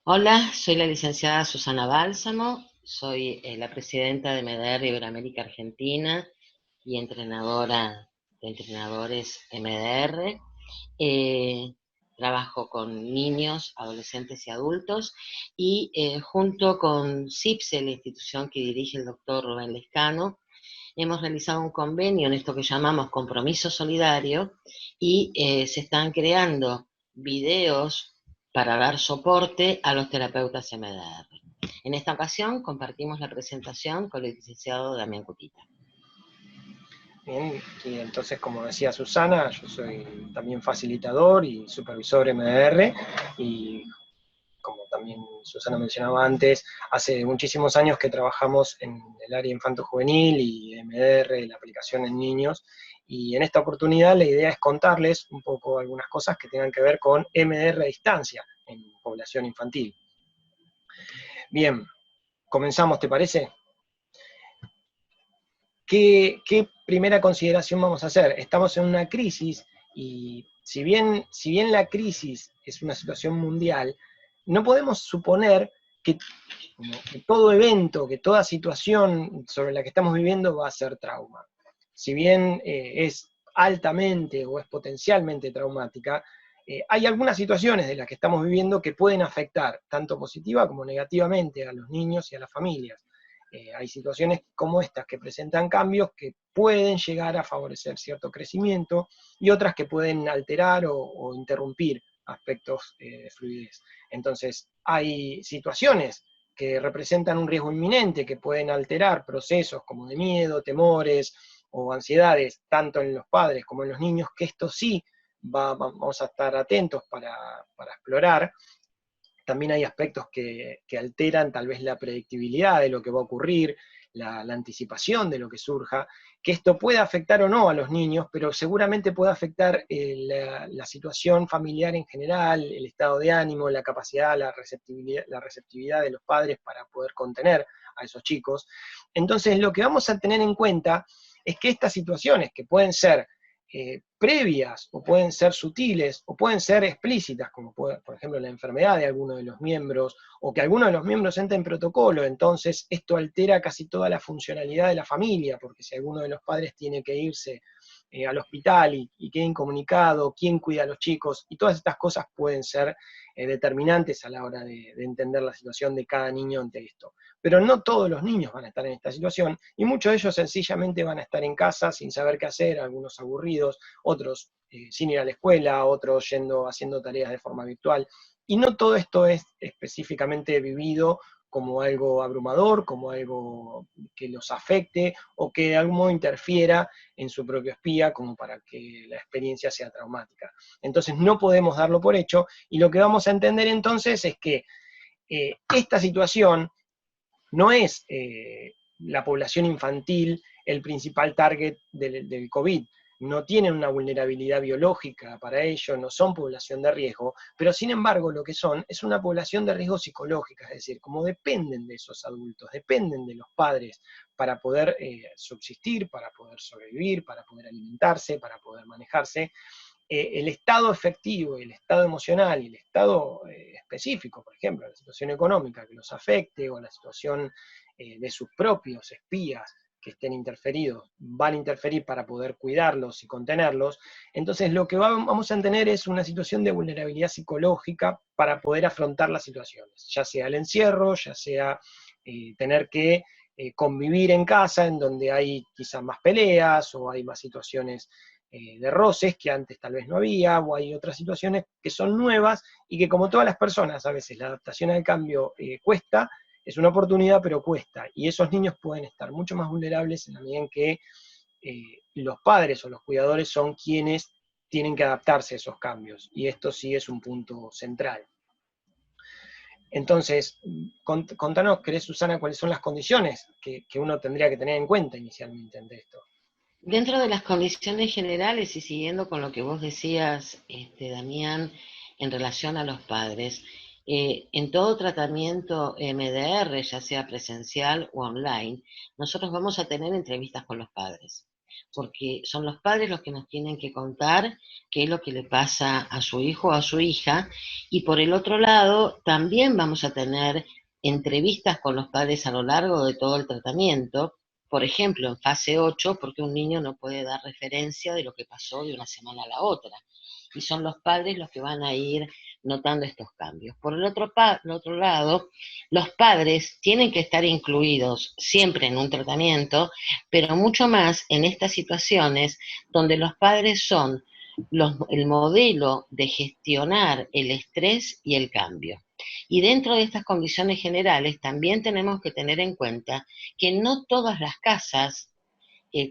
Hola, soy la licenciada Susana Bálsamo, soy la presidenta de MDR Iberoamérica Argentina y entrenadora de entrenadores MDR. Eh, Trabajo con niños, adolescentes y adultos y junto con CIPSE, la institución que dirige el doctor Rubén Lescano, hemos realizado un convenio en esto que llamamos compromiso solidario y se están creando videos para dar soporte a los terapeutas MDR. En esta ocasión compartimos la presentación con el licenciado Damián Cutita. Bien, y entonces, como decía Susana, yo soy también facilitador y supervisor MDR, y como también Susana mencionaba antes, hace muchísimos años que trabajamos en el área infanto-juvenil y MDR, la aplicación en niños, y en esta oportunidad la idea es contarles un poco algunas cosas que tengan que ver con MDR a distancia en población infantil. Bien, comenzamos, ¿te parece? ¿Qué primera consideración vamos a hacer? Estamos en una crisis y si bien la crisis es una situación mundial, no podemos suponer que, que todo evento, que toda situación sobre la que estamos viviendo va a ser trauma. Si bien es altamente o es potencialmente traumática, hay algunas situaciones de las que estamos viviendo que pueden afectar tanto positiva como negativamente a los niños y a las familias. Hay situaciones como estas que presentan cambios que pueden llegar a favorecer cierto crecimiento y otras que pueden alterar o interrumpir aspectos de fluidez. Entonces, hay situaciones que representan un riesgo inminente, que pueden alterar procesos como de miedo, temores o ansiedades, tanto en los padres como en los niños, que esto sí vamos a estar atentos para explorar. También hay aspectos que alteran tal vez la predictibilidad de lo que va a ocurrir, la anticipación de lo que surja, que esto puede afectar o no a los niños, pero seguramente puede afectar la situación familiar en general, el estado de ánimo, la capacidad, la receptividad de los padres para poder contener a esos chicos. Entonces, lo que vamos a tener en cuenta es que estas situaciones, que pueden ser previas, o pueden ser sutiles, o pueden ser explícitas, como puede, por ejemplo, la enfermedad de alguno de los miembros, o que alguno de los miembros entre en protocolo. Entonces esto altera casi toda la funcionalidad de la familia, porque si alguno de los padres tiene que irse al hospital y queda incomunicado, quién cuida a los chicos, y todas estas cosas pueden ser determinantes a la hora de entender la situación de cada niño ante esto. Pero no todos los niños van a estar en esta situación, y muchos de ellos sencillamente van a estar en casa sin saber qué hacer, algunos aburridos, otros sin ir a la escuela, otros haciendo tareas de forma virtual. Y no todo esto es específicamente vivido como algo abrumador, como algo que los afecte o que de algún modo interfiera en su propio espía, como para que la experiencia sea traumática. Entonces no podemos darlo por hecho, y lo que vamos a entender entonces es que esta situación no es la población infantil el principal target del COVID. No tienen una vulnerabilidad biológica para ello, no son población de riesgo, pero sin embargo lo que son es una población de riesgo psicológica, es decir, como dependen de esos adultos, dependen de los padres para poder subsistir, para poder sobrevivir, para poder alimentarse, para poder manejarse. El estado efectivo, el estado emocional y el estado específico, por ejemplo, la situación económica que los afecte, o la situación de sus propios espías que estén interferidos, van a interferir para poder cuidarlos y contenerlos. Entonces lo que vamos a tener es una situación de vulnerabilidad psicológica para poder afrontar las situaciones, ya sea el encierro, ya sea tener que convivir en casa, en donde hay quizás más peleas o hay más situaciones de roces que antes tal vez no había, o hay otras situaciones que son nuevas y que, como todas las personas, a veces la adaptación al cambio cuesta. Es una oportunidad, pero cuesta, y esos niños pueden estar mucho más vulnerables en la medida en que los padres o los cuidadores son quienes tienen que adaptarse a esos cambios, y esto sí es un punto central. Entonces, contanos, ¿querés, Susana, cuáles son las condiciones que uno tendría que tener en cuenta inicialmente ante esto? Dentro de las condiciones generales y siguiendo con lo que vos decías, Damián, en relación a los padres, en todo tratamiento MDR, ya sea presencial o online, nosotros vamos a tener entrevistas con los padres. porque son los padres los que nos tienen que contar qué es lo que le pasa a su hijo o a su hija, y por el otro lado también vamos a tener entrevistas con los padres a lo largo de todo el tratamiento, por ejemplo en fase 8, porque un niño no puede dar referencia de lo que pasó de una semana a la otra, y son los padres los que van a ir notando estos cambios. Por el otro lado, los padres tienen que estar incluidos siempre en un tratamiento, pero mucho más en estas situaciones donde los padres son el modelo de gestionar el estrés y el cambio. Y dentro de estas condiciones generales también tenemos que tener en cuenta que no todas las casas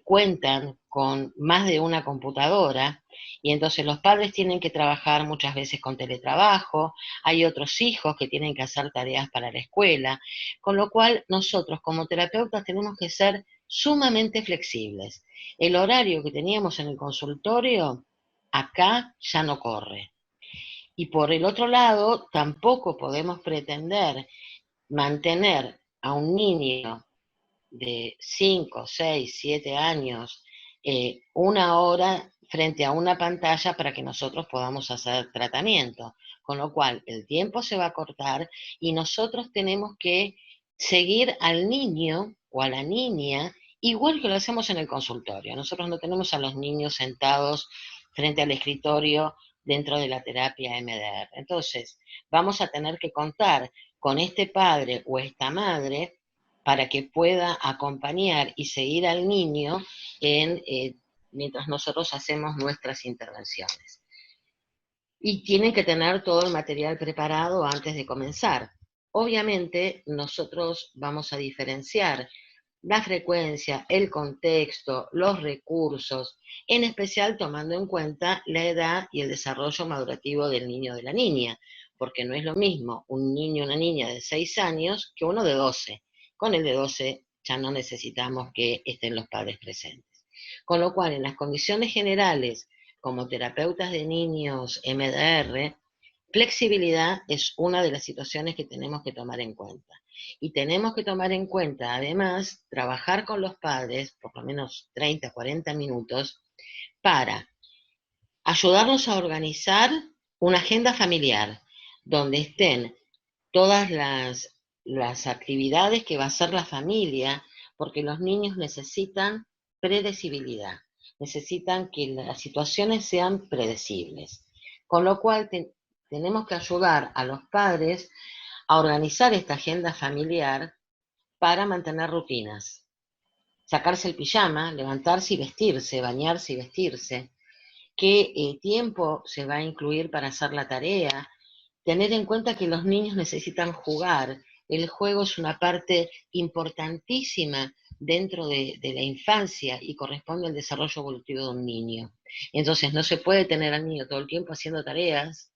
cuentan con más de una computadora, y entonces los padres tienen que trabajar muchas veces con teletrabajo, hay otros hijos que tienen que hacer tareas para la escuela, con lo cual nosotros como terapeutas tenemos que ser sumamente flexibles. El horario que teníamos en el consultorio acá ya no corre. Y por el otro lado, tampoco podemos pretender mantener a un niño de 5, 6, 7 años, una hora frente a una pantalla para que nosotros podamos hacer tratamiento. Con lo cual, el tiempo se va a cortar y nosotros tenemos que seguir al niño o a la niña igual que lo hacemos en el consultorio. Nosotros no tenemos a los niños sentados frente al escritorio dentro de la terapia MDR. Entonces, vamos a tener que contar con este padre o esta madre para que pueda acompañar y seguir al niño mientras nosotros hacemos nuestras intervenciones. Y tienen que tener todo el material preparado antes de comenzar. Obviamente nosotros vamos a diferenciar la frecuencia, el contexto, los recursos, en especial tomando en cuenta la edad y el desarrollo madurativo del niño o de la niña, porque no es lo mismo un niño o una niña de 6 años que uno de 12. Con el de 12 ya no necesitamos que estén los padres presentes. Con lo cual, en las condiciones generales, como terapeutas de niños MDR, flexibilidad es una de las situaciones que tenemos que tomar en cuenta. Y tenemos que tomar en cuenta, además, trabajar con los padres, por lo menos 30, 40 minutos, para ayudarnos a organizar una agenda familiar donde estén todas las actividades que va a hacer la familia, porque los niños necesitan predecibilidad, necesitan que las situaciones sean predecibles. Con lo cual tenemos que ayudar a los padres a organizar esta agenda familiar para mantener rutinas. Sacarse el pijama, levantarse y vestirse, bañarse y vestirse, qué tiempo se va a incluir para hacer la tarea, tener en cuenta que los niños necesitan jugar. El juego es una parte importantísima dentro de la infancia y corresponde al desarrollo evolutivo de un niño. Entonces no se puede tener al niño todo el tiempo haciendo tareas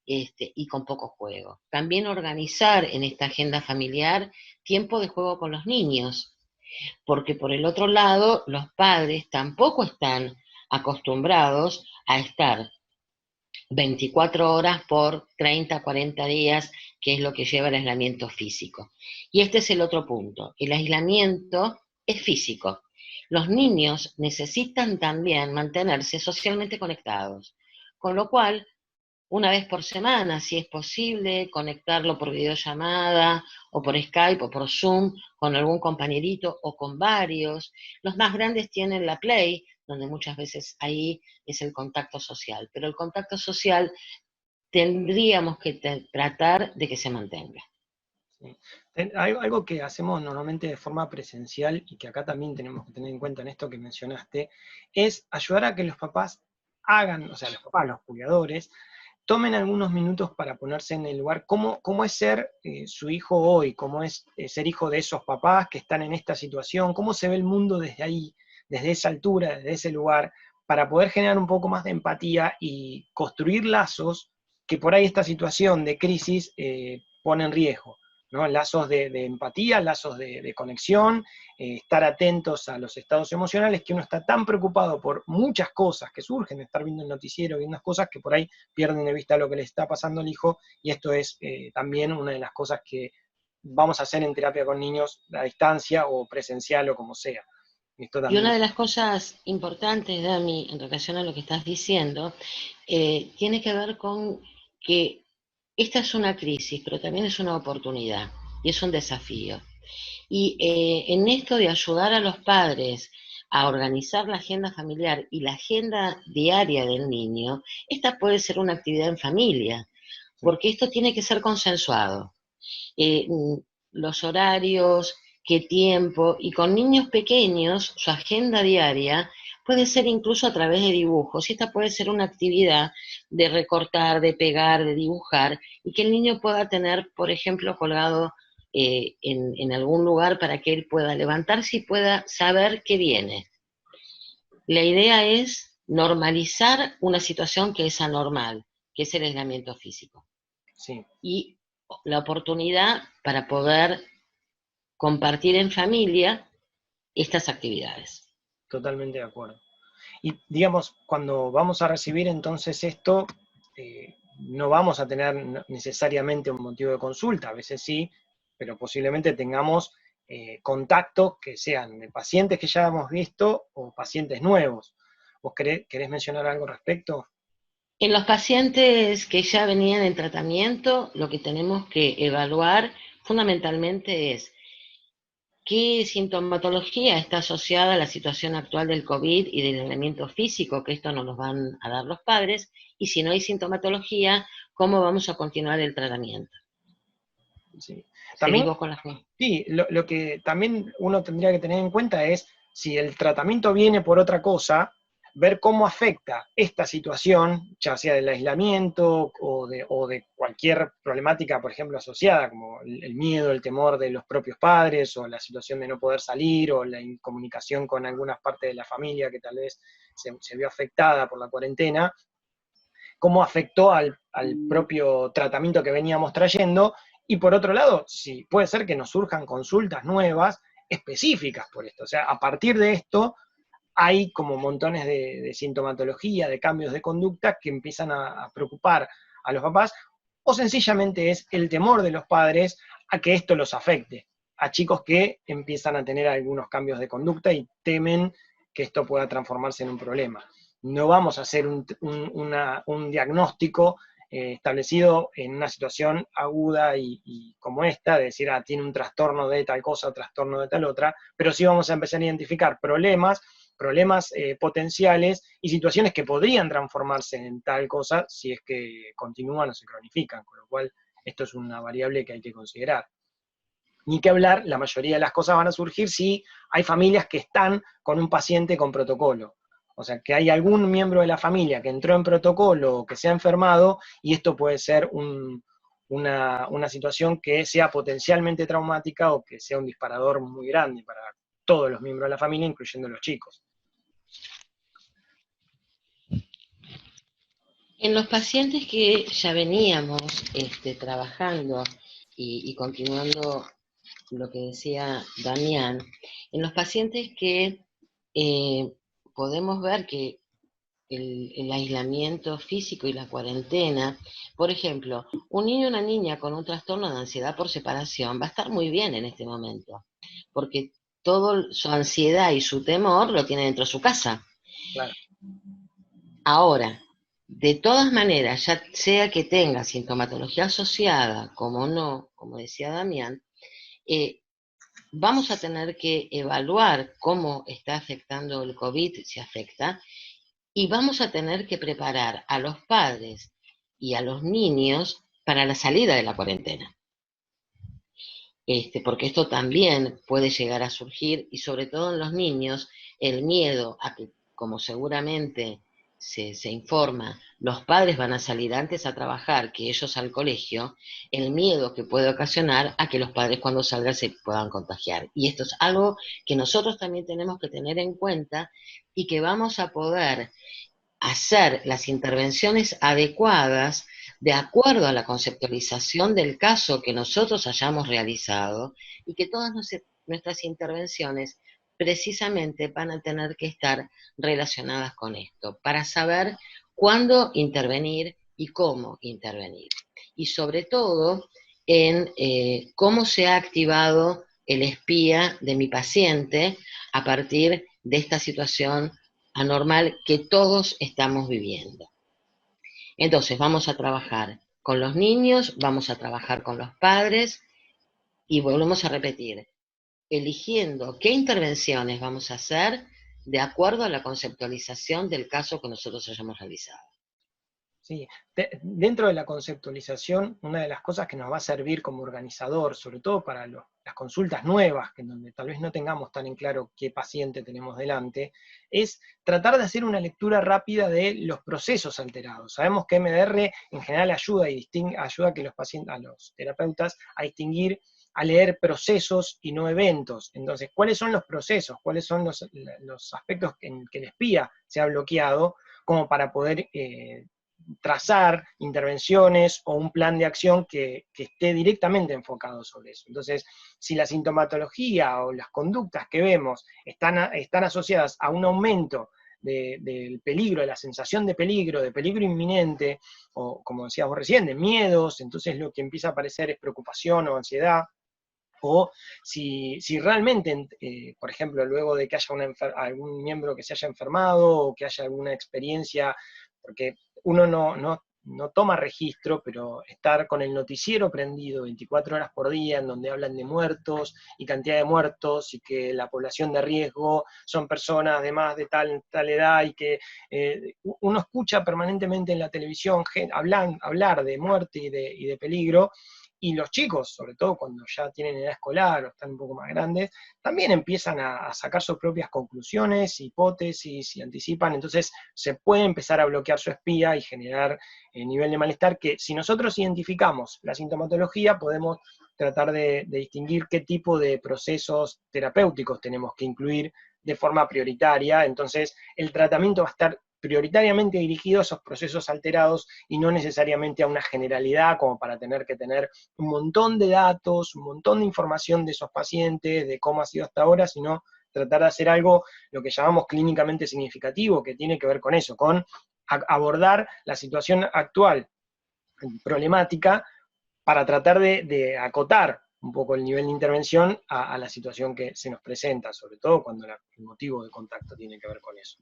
y con poco juego. También organizar en esta agenda familiar tiempo de juego con los niños, porque por el otro lado los padres tampoco están acostumbrados a estar 24 horas por 30, 40 días, que es lo que lleva el aislamiento físico. Y este es el otro punto. El aislamiento es físico. Los niños necesitan también mantenerse socialmente conectados, con lo cual una vez por semana, si es posible, conectarlo por videollamada o por Skype o por Zoom con algún compañerito o con varios. Los más grandes tienen la Play, donde muchas veces ahí es el contacto social, pero el contacto social tendríamos que tratar de que se mantenga. Sí. Algo que hacemos normalmente de forma presencial y que acá también tenemos que tener en cuenta en esto que mencionaste, es ayudar a que los papás hagan, o sea, los papás, los cuidadores, tomen algunos minutos para ponerse en el lugar, cómo es ser su hijo hoy, cómo es ser hijo de esos papás que están en esta situación, cómo se ve el mundo desde ahí, desde esa altura, desde ese lugar, para poder generar un poco más de empatía y construir lazos que por ahí esta situación de crisis pone en riesgo, ¿no? Lazos de empatía, lazos de conexión, estar atentos a los estados emocionales, que uno está tan preocupado por muchas cosas que surgen, de estar viendo el noticiero, viendo unas cosas que por ahí pierden de vista lo que le está pasando al hijo, y esto es también una de las cosas que vamos a hacer en terapia con niños a distancia o presencial o como sea. Esto Y también. una de las cosas importantes, Dami, en relación a lo que estás diciendo, tiene que ver con que esta es una crisis, pero también es una oportunidad y es un desafío. Y en esto de ayudar a los padres a organizar la agenda familiar y la agenda diaria del niño, esta puede ser una actividad en familia, Sí, porque esto tiene que ser consensuado. eh, los horarios, qué tiempo, y con niños pequeños, su agenda diaria puede ser incluso a través de dibujos, y esta puede ser una actividad de recortar, de pegar, de dibujar, y que el niño pueda tener, por ejemplo, colgado en algún lugar para que él pueda levantarse y pueda saber qué viene. La idea es normalizar una situación que es anormal, que es el aislamiento físico, sí, y la oportunidad para poder compartir en familia estas actividades. totalmente de acuerdo. Y digamos, cuando vamos a recibir entonces esto, no vamos a tener necesariamente un motivo de consulta, a veces sí, pero posiblemente tengamos contactos que sean de pacientes que ya hemos visto o pacientes nuevos. ¿Vos querés mencionar algo al respecto? En los pacientes que ya venían en tratamiento, lo que tenemos que evaluar fundamentalmente es qué sintomatología está asociada a la situación actual del COVID y del aislamiento físico, que esto nos lo van a dar los padres, y si no hay sintomatología, cómo vamos a continuar el tratamiento. Sí. También, Seguimos con la... sí, lo que también uno tendría que tener en cuenta es si el tratamiento viene por otra cosa, ver cómo afecta esta situación, ya sea del aislamiento o de cualquier problemática, por ejemplo, asociada, como el miedo, el temor de los propios padres, o la situación de no poder salir, o la incomunicación con algunas partes de la familia que tal vez se vio afectada por la cuarentena, cómo afectó al propio tratamiento que veníamos trayendo, y por otro lado, sí, puede ser que nos surjan consultas nuevas específicas por esto. O sea, a partir de esto hay como montones de sintomatología, de cambios de conducta que empiezan a preocupar a los papás, o sencillamente es el temor de los padres a que esto los afecte, a chicos que empiezan a tener algunos cambios de conducta y temen que esto pueda transformarse en un problema. No vamos a hacer un diagnóstico establecido en una situación aguda y como esta, de decir, tiene un trastorno de tal cosa, trastorno de tal otra, pero sí vamos a empezar a identificar problemas potenciales y situaciones que podrían transformarse en tal cosa si es que continúan o se cronifican, con lo cual esto es una variable que hay que considerar. Ni que hablar, la mayoría de las cosas van a surgir si hay familias que están con un paciente con protocolo. O sea, que hay algún miembro de la familia que entró en protocolo o que se ha enfermado, y esto puede ser una situación que sea potencialmente traumática o que sea un disparador muy grande para todos los miembros de la familia, incluyendo los chicos. En los pacientes que ya veníamos trabajando y continuando lo que decía Damián, en los pacientes que eh, podemos ver que el aislamiento físico y la cuarentena, por ejemplo, un niño o una niña con un trastorno de ansiedad por separación va a estar muy bien en este momento, porque toda su ansiedad y su temor lo tiene dentro de su casa. Claro. Ahora, de todas maneras, ya sea que tenga sintomatología asociada, como no, como decía Damián, eh, vamos a tener que evaluar cómo está afectando el COVID, si afecta, y vamos a tener que preparar a los padres y a los niños para la salida de la cuarentena. Porque esto también puede llegar a surgir, y sobre todo en los niños, el miedo a que, como seguramente se informa, los padres van a salir antes a trabajar que ellos al colegio, el miedo que puede ocasionar a que los padres cuando salgan se puedan contagiar. Y esto es algo que nosotros también tenemos que tener en cuenta, y que vamos a poder hacer las intervenciones adecuadas de acuerdo a la conceptualización del caso que nosotros hayamos realizado, y que todas nuestras intervenciones precisamente van a tener que estar relacionadas con esto, para saber cuándo intervenir y cómo intervenir. Y sobre todo en cómo se ha activado el espía de mi paciente a partir de esta situación anormal que todos estamos viviendo. Entonces vamos a trabajar con los niños, vamos a trabajar con los padres y volvemos a repetir, eligiendo qué intervenciones vamos a hacer de acuerdo a la conceptualización del caso que nosotros hayamos realizado. Sí, dentro de la conceptualización, una de las cosas que nos va a servir como organizador, sobre todo para las consultas nuevas, en donde tal vez no tengamos tan en claro qué paciente tenemos delante, es tratar de hacer una lectura rápida de los procesos alterados. Sabemos que MDR en general ayuda ayuda a que los pacientes, a los terapeutas a distinguir, a leer procesos y no eventos. Entonces, ¿cuáles son los procesos? ¿Cuáles son los aspectos en que el espía se ha bloqueado? Como para poder trazar intervenciones o un plan de acción que esté directamente enfocado sobre eso. Entonces, si la sintomatología o las conductas que vemos están asociadas a un aumento del peligro, de la sensación de peligro inminente, o como decías vos recién, de miedos, entonces lo que empieza a aparecer es preocupación o ansiedad, o si realmente, por ejemplo, luego de que haya algún miembro que se haya enfermado o que haya alguna experiencia, porque uno no toma registro, pero estar con el noticiero prendido 24 horas por día, en donde hablan de muertos y cantidad de muertos, y que la población de riesgo son personas de más de tal edad, y que uno escucha permanentemente en la televisión hablar de muerte y de peligro, y los chicos, sobre todo cuando ya tienen edad escolar o están un poco más grandes, también empiezan a sacar sus propias conclusiones, hipótesis, y anticipan, entonces se puede empezar a bloquear su espía y generar nivel de malestar que, si nosotros identificamos la sintomatología, podemos tratar de distinguir qué tipo de procesos terapéuticos tenemos que incluir de forma prioritaria. Entonces el tratamiento va a estar prioritariamente dirigido a esos procesos alterados y no necesariamente a una generalidad, como para tener que tener un montón de datos, un montón de información de esos pacientes, de cómo ha sido hasta ahora, sino tratar de hacer algo, lo que llamamos clínicamente significativo, que tiene que ver con eso, con abordar la situación actual problemática para tratar de acotar un poco el nivel de intervención a la situación que se nos presenta, sobre todo cuando el motivo de contacto tiene que ver con eso.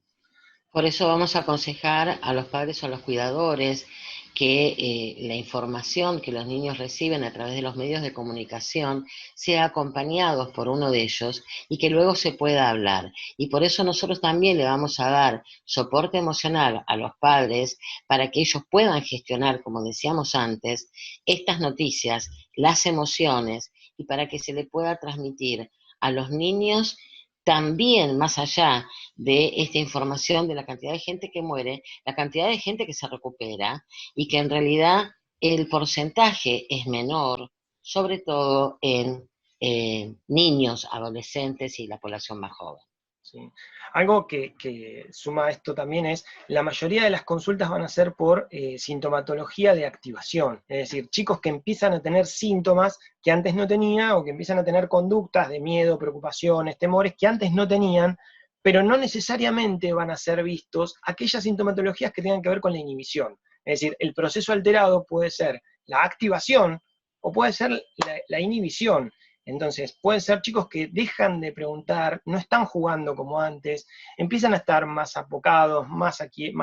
Por eso vamos a aconsejar a los padres o a los cuidadores que la información que los niños reciben a través de los medios de comunicación sea acompañados por uno de ellos y que luego se pueda hablar. Y por eso nosotros también le vamos a dar soporte emocional a los padres para que ellos puedan gestionar, como decíamos antes, estas noticias, las emociones, y para que se le pueda transmitir a los niños también, más allá de esta información de la cantidad de gente que muere, la cantidad de gente que se recupera, y que en realidad el porcentaje es menor, sobre todo en niños, adolescentes y la población más joven. ¿Sí? Algo que suma a esto también es, la mayoría de las consultas van a ser por sintomatología de activación, es decir, chicos que empiezan a tener síntomas que antes no tenían, o que empiezan a tener conductas de miedo, preocupaciones, temores que antes no tenían, pero no necesariamente van a ser vistos aquellas sintomatologías que tengan que ver con la inhibición. Es decir, el proceso alterado puede ser la activación o puede ser la inhibición. Entonces, pueden ser chicos que dejan de preguntar, no están jugando como antes, empiezan a estar más apocados, más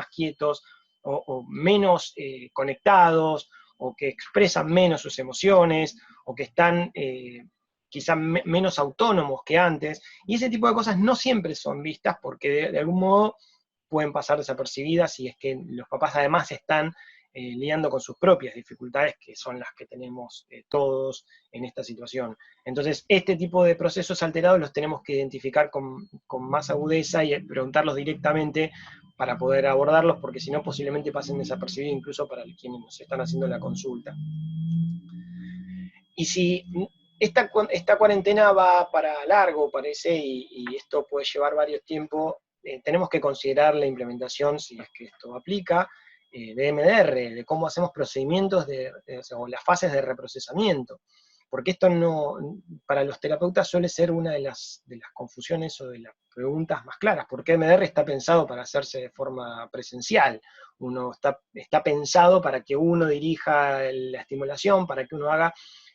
quietos, o menos conectados, o que expresan menos sus emociones, o que están quizás menos autónomos que antes, y ese tipo de cosas no siempre son vistas, porque de algún modo pueden pasar desapercibidas, si es que los papás además están lidiando con sus propias dificultades, que son las que tenemos todos en esta situación. Entonces, este tipo de procesos alterados los tenemos que identificar con más agudeza y preguntarlos directamente para poder abordarlos, porque si no, posiblemente pasen desapercibidos incluso para quienes nos están haciendo la consulta. Y si esta cuarentena va para largo, parece, y esto puede llevar varios tiempos, tenemos que considerar la implementación, si es que esto aplica, de MDR, de cómo hacemos procedimientos o las fases de reprocesamiento. Porque esto para los terapeutas suele ser una de las confusiones o de las preguntas más claras. Porque MDR está pensado para hacerse de forma presencial. Está pensado para que uno dirija la estimulación, para que uno haga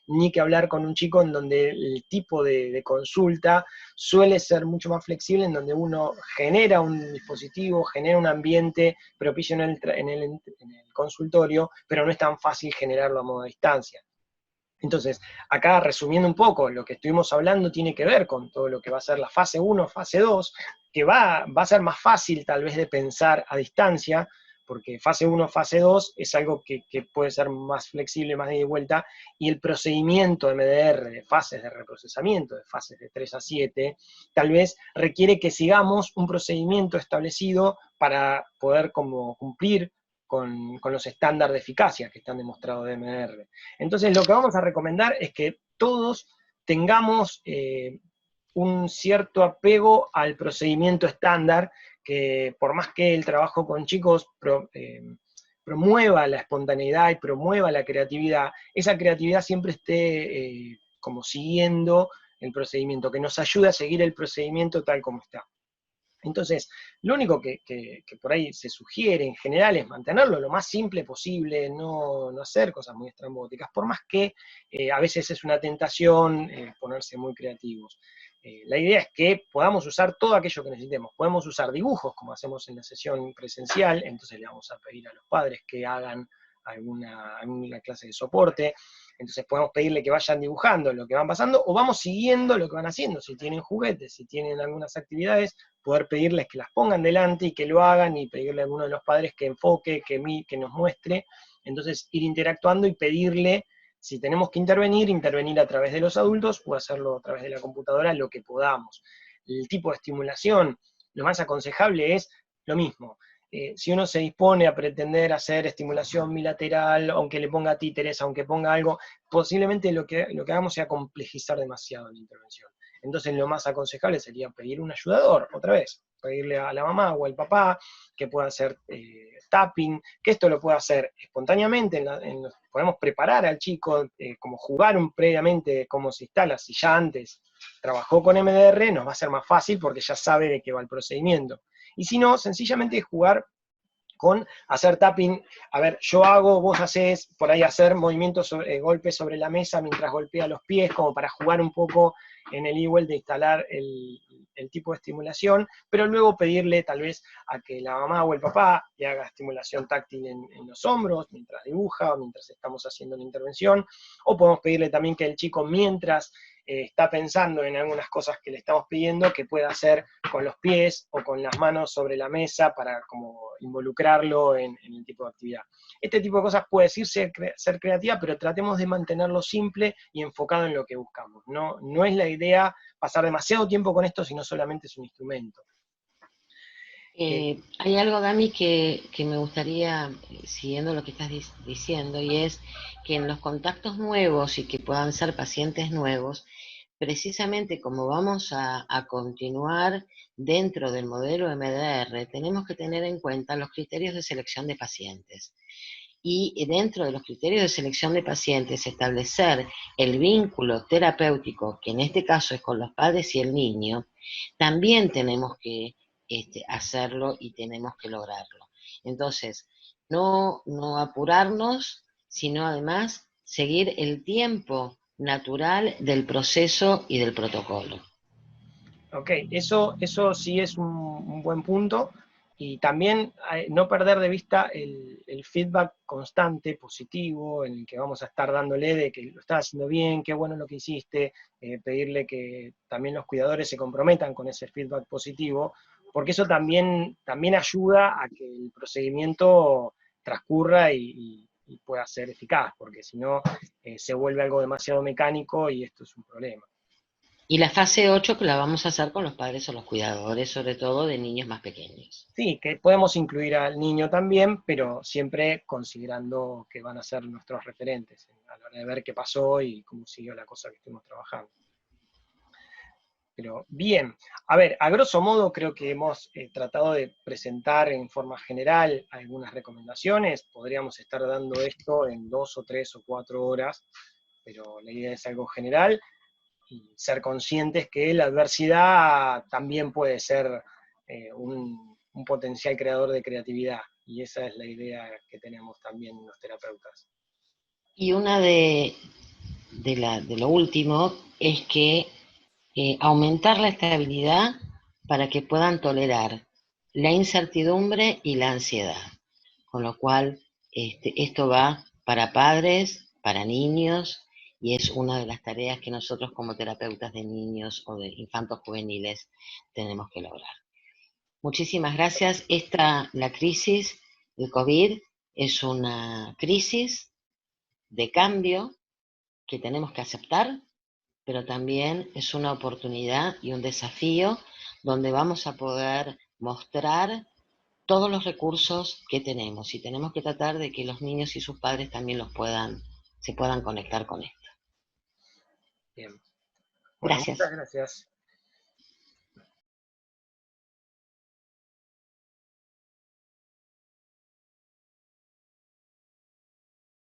ni que hablar con un chico en donde el tipo de consulta suele ser mucho más flexible, en donde uno genera un dispositivo, genera un ambiente propicio en el consultorio, pero no es tan fácil generarlo a modo de distancia. Entonces, acá resumiendo un poco, lo que estuvimos hablando tiene que ver con todo lo que va a ser la fase 1, fase 2, que va a ser más fácil tal vez de pensar a distancia, porque fase 1, fase 2 es algo que puede ser más flexible, más de ida y vuelta, y el procedimiento MDR de fases de reprocesamiento, de fases de 3 a 7, tal vez requiere que sigamos un procedimiento establecido para poder como cumplir con los estándares de eficacia que están demostrados de MDR. Entonces lo que vamos a recomendar es que todos tengamos un cierto apego al procedimiento estándar, que por más que el trabajo con chicos promueva la espontaneidad y promueva la creatividad, esa creatividad siempre esté como siguiendo el procedimiento, que nos ayude a seguir el procedimiento tal como está. Entonces, lo único que por ahí se sugiere en general es mantenerlo lo más simple posible, no hacer cosas muy estrambóticas, por más que a veces es una tentación ponerse muy creativos. La idea es que podamos usar todo aquello que necesitemos. Podemos usar dibujos, como hacemos en la sesión presencial, entonces le vamos a pedir a los padres que hagan alguna clase de soporte. Entonces podemos pedirle que vayan dibujando lo que van pasando, o vamos siguiendo lo que van haciendo. Si tienen juguetes, si tienen algunas actividades, poder pedirles que las pongan delante y que lo hagan, y pedirle a alguno de los padres que enfoque, que nos muestre. Entonces ir interactuando y pedirle, si tenemos que intervenir a través de los adultos, o hacerlo a través de la computadora, lo que podamos. El tipo de estimulación, lo más aconsejable es lo mismo. Si uno se dispone a pretender hacer estimulación bilateral, aunque le ponga títeres, aunque ponga algo, posiblemente lo que hagamos sea complejizar demasiado la intervención. Entonces lo más aconsejable sería pedir un ayudador, otra vez, pedirle a la mamá o al papá que pueda hacer tapping, que esto lo pueda hacer espontáneamente, podemos preparar al chico, como jugar previamente cómo se instala. Si ya antes trabajó con MDR, nos va a ser más fácil porque ya sabe de qué va el procedimiento. Y si no, sencillamente jugar con hacer tapping. A ver, yo hago, vos hacés, por ahí hacer movimientos, golpes sobre la mesa mientras golpea los pies, como para jugar un poco en el igual de instalar el tipo de estimulación, pero luego pedirle tal vez a que la mamá o el papá le haga estimulación táctil en los hombros, mientras dibuja o mientras estamos haciendo la intervención, o podemos pedirle también que el chico, mientras está pensando en algunas cosas que le estamos pidiendo, que pueda hacer con los pies o con las manos sobre la mesa para como involucrarlo en el tipo de actividad. Este tipo de cosas puede decir ser creativa, pero tratemos de mantenerlo simple y enfocado en lo que buscamos. No es la idea pasar demasiado tiempo con esto, sino solamente es un instrumento. Hay algo, Dami, que me gustaría, siguiendo lo que estás diciendo, y es que en los contactos nuevos y que puedan ser pacientes nuevos, precisamente como vamos a continuar dentro del modelo MDR, tenemos que tener en cuenta los criterios de selección de pacientes. Y dentro de los criterios de selección de pacientes, establecer el vínculo terapéutico, que en este caso es con los padres y el niño, también tenemos que hacerlo y tenemos que lograrlo. Entonces, no apurarnos, sino además seguir el tiempo natural del proceso y del protocolo. Ok, eso sí es un buen punto, y también no perder de vista el feedback constante, positivo, en el que vamos a estar dándole de que lo estás haciendo bien, qué bueno lo que hiciste, pedirle que también los cuidadores se comprometan con ese feedback positivo, porque eso también ayuda a que el procedimiento transcurra y pueda ser eficaz, porque si no se vuelve algo demasiado mecánico y esto es un problema. Y la fase 8 que la vamos a hacer con los padres o los cuidadores, sobre todo de niños más pequeños. Sí, que podemos incluir al niño también, pero siempre considerando que van a ser nuestros referentes a la hora de ver qué pasó y cómo siguió la cosa que estuvimos trabajando. Pero bien, a ver, a grosso modo creo que hemos tratado de presentar en forma general algunas recomendaciones. Podríamos estar dando esto en 2 o 3 o 4 horas, pero la idea es algo general, y ser conscientes que la adversidad también puede ser un potencial creador de creatividad, y esa es la idea que tenemos también los terapeutas. Y una de de lo último es que aumentar la estabilidad para que puedan tolerar la incertidumbre y la ansiedad. Con lo cual, esto va para padres, para niños, y es una de las tareas que nosotros como terapeutas de niños o de infantos juveniles tenemos que lograr. Muchísimas gracias. La crisis del COVID es una crisis de cambio que tenemos que aceptar, pero también es una oportunidad y un desafío donde vamos a poder mostrar todos los recursos que tenemos y tenemos que tratar de que los niños y sus padres también se puedan conectar con esto. Bien. Bueno, muchas Gracias. gracias.